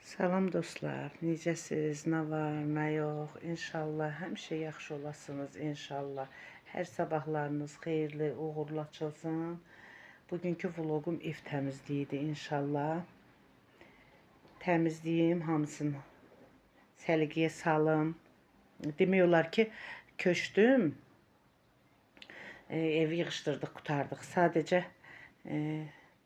Salam dostlar, necəsiz, nə var, nə yox? İnşallah həmişə yaxşı olasınız, inşallah. Hər sabahlarınız xeyirli, uğurlu açılsın. Bugünkü vloqum ev təmizliyidir, inşallah. Təmizliyim, hamısını səliqəyə salım. Demək olar ki, köçdüm, evi yığışdırdıq, qutardıq. Sadəcə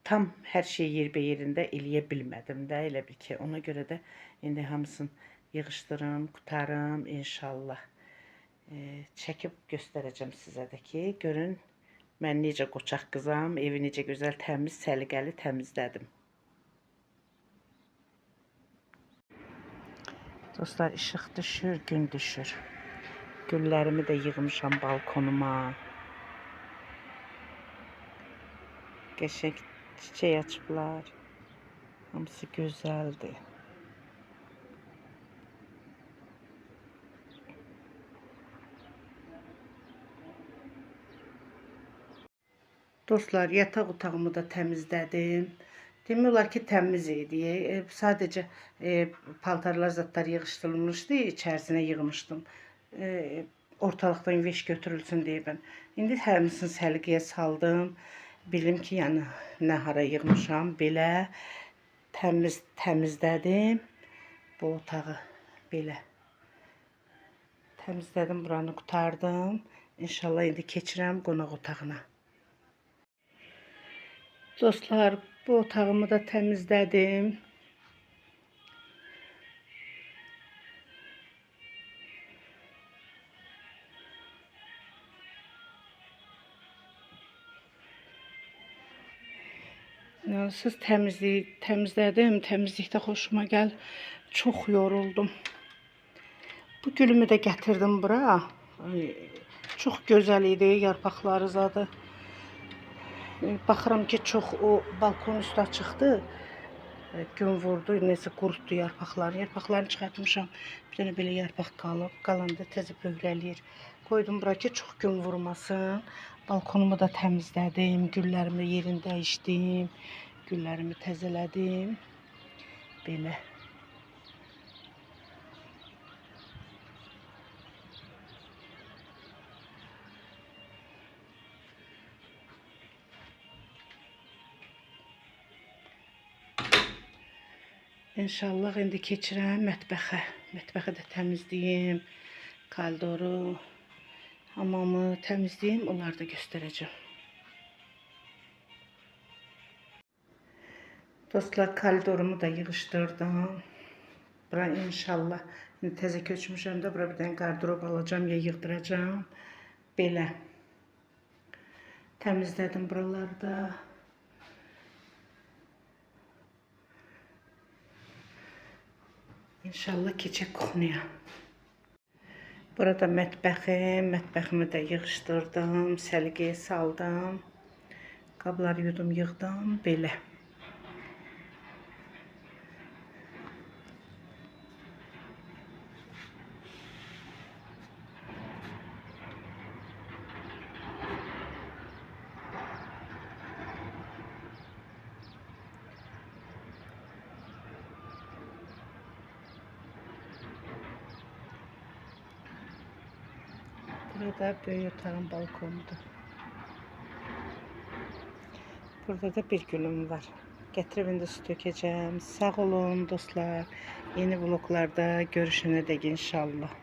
tam hər şey yerində eləyə bilmədim də, elə bil ki. Ona görə də indi hamısını yığışdırım, qutarım inşallah. Çəkib göstərəcəm sizə də ki, görün mən necə qoçaq qızam, evi necə gözəl, təmiz, səliqəli təmizlədim. Dostlar, işıq düşür, gün düşür. Güllərimi də yığmışam balkonuma. Qəşəng çiçək açıblar. Hamısı gözəldir. Dostlar, yataq otağımı da təmizlədim. Demək olar ki, təmiz idi. Sadəcə paltarlar, zatlar yığışdırılmışdı, içərisinə yığmışdım. Ortalıqdan veş götürülsün deyə ben. İndi həmsini səliqəyə saldım. Bilim ki, yəni nə hara yığmışam, belə təmizlədim bu otağı, belə təmizlədim, buranı qutardım. İnşallah indi keçirəm qonaq otağına. Dostlar, bu otağımı da təmizlədim. Siz təmizlədim, təmizlikdə xoşuma gəl. Çox yoruldum. Bu gülümü də gətirdim bura. Çox gözəl idi, yarpaqları zadı. Baxıram ki, çox o balkon üstü açıqdı. Gün vurdu, nəsə qurutdu yarpaqları. Yarpaqlarını çıxartmışam. Bir dənə belə yarpaq qalıb. Qalanda təzə pöhrəliyir. Qoydum bura ki, çox gün vurmasın. Balkonumu da təmizlədim. Güllərimi yerini dəyişdim. Güllərimi təzələdim. Belə. İnşallah indi keçirəm mətbəxə. Mətbəxə də təmizləyim. Koridoru, hamamı təmizləyim. Onları da göstərəcəm. Dostlar, koridorumu da yığışdırdım. Bura inşallah indi təzə köçmüşəm də, bura bir dənə qardırob alacağım ya yığdıracağım. Belə. Təmizlədim buraları da. İnşallah keçək kuxniya. Burada mətbəxim, mətbəximi də yığışdırdım, səliqəyə saldım. Qabları yudum, yığdım, belə. Burada böyük otağın balkonudur. Burada da bir gülüm var. Gətirib indi su tökəcəm. Sağ olun dostlar. Yeni vloglarda görüşənədək inşallah.